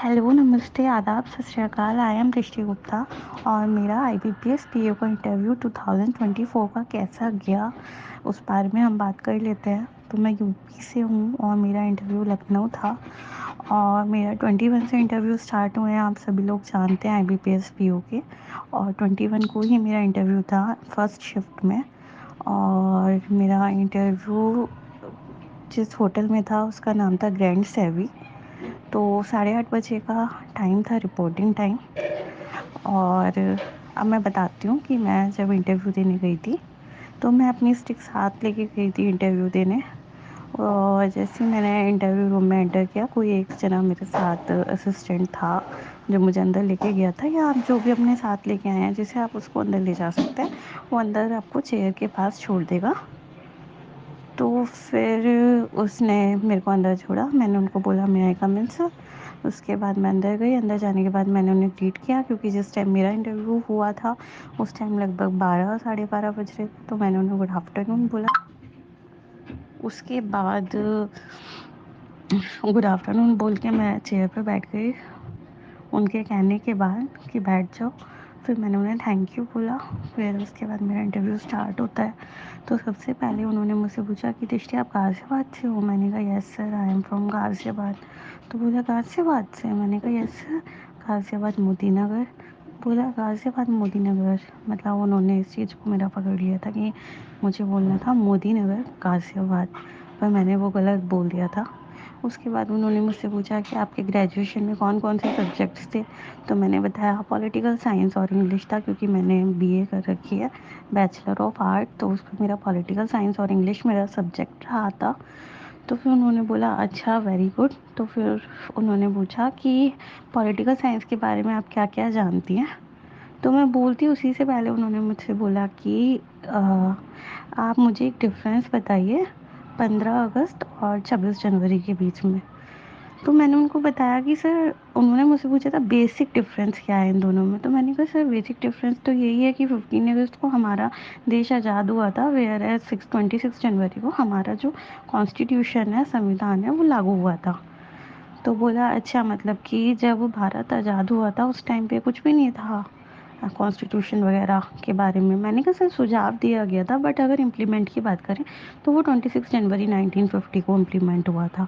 Hello, नमस्ते, आदाब, सत श्री अकाल। आई एम दृष्टि गुप्ता और मेरा आईबीपीएस पीओ का इंटरव्यू 2024 का कैसा गया, उस बारे में हम बात कर लेते हैं। तो मैं यूपी से हूँ और मेरा इंटरव्यू लखनऊ था और मेरा 21 से इंटरव्यू स्टार्ट हुए हैं। आप सभी लोग जानते हैं आईबीपीएस पीओ के, और 21 को ही मेरा इंटरव्यू था फर्स्ट शिफ्ट में। और मेरा इंटरव्यू जिस होटल में था उसका नाम था ग्रैंड सेवी। तो 8:30 बजे का टाइम था, रिपोर्टिंग टाइम। और अब मैं बताती हूँ कि मैं जब इंटरव्यू देने गई थी तो मैं अपनी स्टिक साथ लेके गई थी इंटरव्यू देने। और जैसे ही मैंने इंटरव्यू रूम में एंटर किया, कोई एक जना मेरे साथ असिस्टेंट था जो मुझे अंदर लेके गया था, या आप जो भी अपने साथ लेके आए हैं जिसे आप उसको अंदर ले जा सकते हैं, वो अंदर आपको चेयर के पास छोड़ देगा। तो फिर उसने मेरे को अंदर छोड़ा, मैंने उनको बोला मे आई कम इन सर। उसके बाद मैं अंदर गई। अंदर जाने के बाद मैंने उन्हें ग्रीट किया, क्योंकि जिस टाइम मेरा इंटरव्यू हुआ था उस टाइम लगभग 12 12:30 बज रहे थे। तो मैंने उन्हें गुड आफ्टरनून बोला। उसके बाद गुड आफ्टरनून बोल के मैं चेयर पे बैठ गई उनके कहने के बाद कि बैठ जाओ। फिर मैंने उन्हें थैंक यू बोला। फिर उसके बाद मेरा इंटरव्यू स्टार्ट होता है। तो सबसे पहले उन्होंने मुझसे पूछा कि दृष्टि आप गाज़ियाबाद से हो? मैंने कहा yes sir, I am from Ghaziabad. तो बोला गाज़ियाबाद से? मैंने कहा यस सर। गाज़ियाबाद मोदी नगर। बोला गाज़ियाबाद मोदी नगर, मतलब उन्होंने इस चीज़ को मेरा पकड़ लिया था कि मुझे बोलना था मोदी नगर गाज़ियाबाद, पर मैंने वो गलत बोल दिया था। उसके बाद उन्होंने मुझसे पूछा कि आपके ग्रेजुएशन में कौन कौन से सब्जेक्ट्स थे। तो मैंने बताया पॉलिटिकल साइंस और इंग्लिश था, क्योंकि मैंने बीए कर रखी है, बैचलर ऑफ आर्ट। तो उसमें मेरा पॉलिटिकल साइंस और इंग्लिश मेरा सब्जेक्ट रहा था। तो फिर उन्होंने बोला अच्छा, वेरी गुड। तो फिर उन्होंने पूछा कि पॉलिटिकल साइंस के बारे में आप क्या क्या जानती हैं। तो मैं बोलती, उसी से पहले उन्होंने मुझसे बोला कि आप मुझे एक डिफरेंस बताइए 15 अगस्त और 26 जनवरी के बीच में। तो मैंने उनको बताया कि सर, उन्होंने मुझसे पूछा था बेसिक डिफरेंस क्या है इन दोनों में। तो मैंने कहा सर, बेसिक डिफरेंस तो यही है कि 15 अगस्त को हमारा देश आज़ाद हुआ था, वेयर एज 26 जनवरी को हमारा जो कॉन्स्टिट्यूशन है, संविधान है, वो लागू हुआ था। तो बोला अच्छा, मतलब कि जब भारत आज़ाद हुआ था उस टाइम पे कुछ भी नहीं था कॉन्स्टिट्यूशन वगैरह के बारे में। मैंने कहा सर, सुझाव दिया गया था, बट अगर इम्प्लीमेंट की बात करें तो वो 26 जनवरी 1950 को इम्प्लीमेंट हुआ था।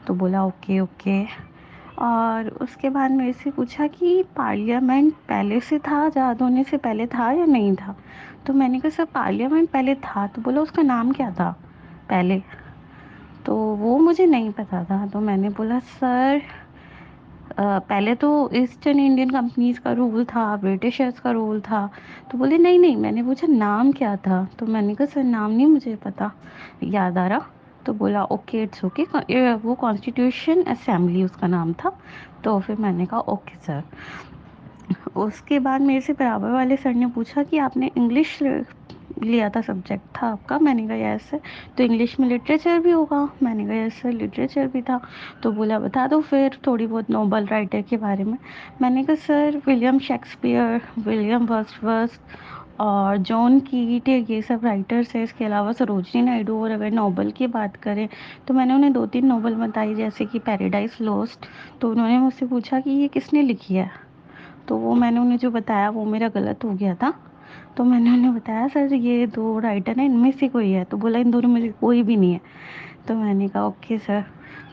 तो बोला ओके ओके। और उसके बाद मेरे से पूछा कि पार्लियामेंट पहले से था, आज़ाद होने से पहले था या नहीं था। तो मैंने कहा सर, पार्लियामेंट पहले था। तो बोला उसका नाम क्या था पहले। तो वो मुझे नहीं पता था। तो मैंने बोला सर, पहले तो ईस्टर्न इंडियन कंपनीज का रूल था, ब्रिटिशर्स का रूल था। तो बोले नहीं नहीं, मैंने पूछा नाम क्या था। तो मैंने कहा सर, नाम नहीं मुझे पता याद आ रहा। तो बोला ओके, इट्स ओके, वो कॉन्स्टिट्यूशन असेंबली उसका नाम था। तो फिर मैंने कहा ओके सर। उसके बाद मेरे से बराबर वाले सर ने पूछा कि आपने इंग्लिश लिया था, सब्जेक्ट था आपका। मैंने कहा यस सर। तो इंग्लिश में लिटरेचर भी होगा? मैंने कहा यस सर, लिटरेचर भी था। तो बोला बता दो फिर थोड़ी बहुत नोबल राइटर के बारे में। मैंने कहा sir, William Shakespeare, William Wordsworth और जॉन कीट, ये सब राइटर्स हैं। इसके अलावा सरोजनी नायडू। और अगर नोबल की बात करें तो मैंने उन्हें 2 3 नोबल बताई, जैसे कि पैराडाइज लॉस्ट। तो उन्होंने मुझसे पूछा कि ये किसने लिखी है। तो वो मैंने उन्हें जो बताया वो मेरा गलत हो गया था। तो मैंने उन्हें बताया सर, ये 2 राइटर हैं, इनमें से कोई है। तो बोला इन दोनों में से कोई भी नहीं है। तो मैंने कहा ओके सर।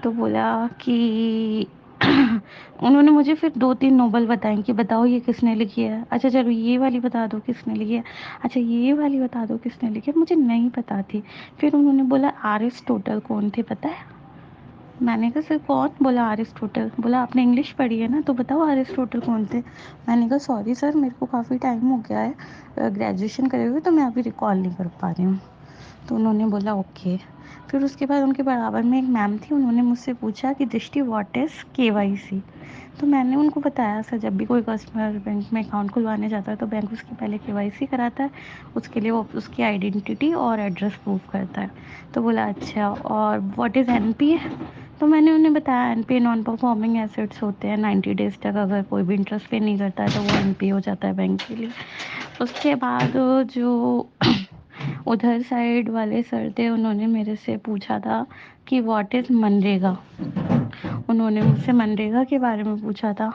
तो बोला कि उन्होंने मुझे फिर 2 3 नोबल बताएं कि बताओ ये किसने लिखी है। अच्छा चलो, ये वाली बता दो किसने लिखी है। अच्छा, ये वाली बता दो किसने लिखी है। मुझे नहीं पता थी। फिर उन्होंने बोला अरिस्टोटल कौन थे पता है। मैंने कहा सर कौन? बोला अरिस्टोटल। बोला आपने इंग्लिश पढ़ी है ना, तो बताओ अरिस्टोटल कौन थे। मैंने कहा सॉरी सर, मेरे को काफ़ी टाइम हो गया है ग्रेजुएशन करे हुए, तो मैं अभी रिकॉल नहीं कर पा रही हूँ। तो उन्होंने बोला ओके। फिर उसके बाद उनके बराबर में एक मैम थी, उन्होंने मुझसे पूछा कि दृष्टि व्हाट इज़ केवाईसी। तो मैंने उनको बताया सर, जब भी कोई कस्टमर बैंक में अकाउंट खुलवाने जाता है तो बैंक उसकी पहले केवाईसी कराता है। उसके लिए वो उसकी आइडेंटिटी और एड्रेस प्रूफ करता है। तो बोला अच्छा, और व्हाट इज़ एनपीए। तो मैंने उन्हें बताया एनपीए नॉन परफॉर्मिंग एसेट्स होते हैं, 90 डेज़ तक अगर कोई भी इंटरेस्ट पे नहीं करता है तो वो एनपीए हो जाता है बैंक के लिए। उसके बाद जो उधर साइड वाले सर थे, उन्होंने मेरे से पूछा था कि व्हाट इज़ मनरेगा। उन्होंने मुझसे मनरेगा के बारे में पूछा था।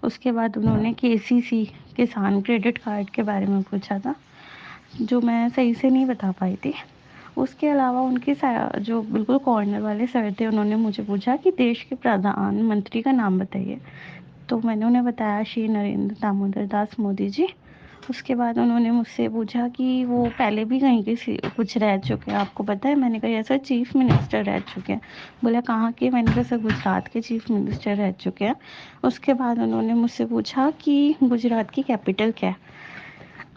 उसके बाद उन्होंने केसीसी किसान क्रेडिट कार्ड के बारे में पूछा था, जो मैं सही से नहीं बता पाई थी। उसके अलावा उनके जो बिल्कुल कॉर्नर वाले सर थे, उन्होंने मुझे पूछा कि देश के प्रधानमंत्री का नाम बताइए। तो मैंने उन्हें बताया श्री नरेंद्र दामोदर दास मोदी जी। उसके बाद उन्होंने मुझसे पूछा कि वो पहले भी कहीं के कुछ रह चुके हैं, आपको पता है? मैंने कहा सर चीफ मिनिस्टर रह चुके हैं। बोला कहाँ के? मैंने कहा सर गुजरात के चीफ मिनिस्टर रह चुके हैं। उसके बाद उन्होंने मुझसे पूछा कि गुजरात की कैपिटल क्या है?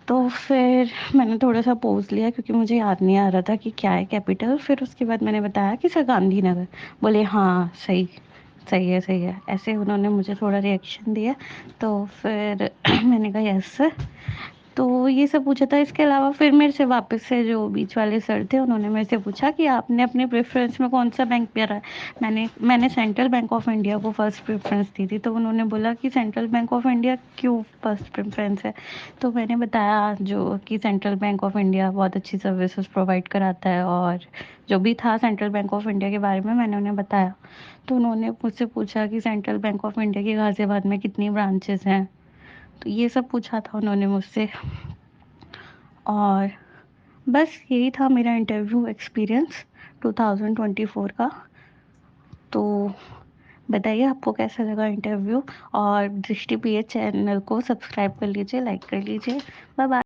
तो फिर मैंने थोड़ा-सा पॉज़ लिया क्योंकि मुझे याद नहीं आ रहा था कि क्या है कैपिटल। फिर उसके बाद मैंने बताया कि सर गांधीनगर। बोले हाँ, सही, सही है, सही है। ऐसे उन्होंने मुझे थोड़ा रिएक्शन दिया। तो फिर मैंने कहा यस सर। तो ये सब पूछा था। इसके अलावा फिर मेरे से वापस से जो बीच वाले सर थे, उन्होंने मेरे से पूछा कि आपने अपने प्रेफ़रेंस में कौन-सा बैंक प्यारा है? मैंने सेंट्रल बैंक ऑफ इंडिया को फर्स्ट प्रेफ़रेंस दी थी। तो उन्होंने बोला कि सेंट्रल बैंक ऑफ इंडिया क्यों फर्स्ट प्रेफ़रेंस है? तो मैंने बताया जो कि सेंट्रल बैंक ऑफ इंडिया बहुत अच्छी सर्विसेज़ प्रोवाइड कराता है, और जो भी था सेंट्रल बैंक ऑफ इंडिया के बारे में मैंने उन्हें बताया। तो उन्होंने मुझसे पूछा कि सेंट्रल बैंक ऑफ इंडिया की गाज़ियाबाद में कितनी ब्रांचेज़ हैं? तो ये सब पूछा था उन्होंने मुझसे। और बस यही था मेरा इंटरव्यू एक्सपीरियंस 2024 का। तो बताइए आपको कैसा लगा इंटरव्यू, और दृष्टि पीएच चैनल को सब्सक्राइब कर लीजिए, लाइक कर लीजिए। Bye bye.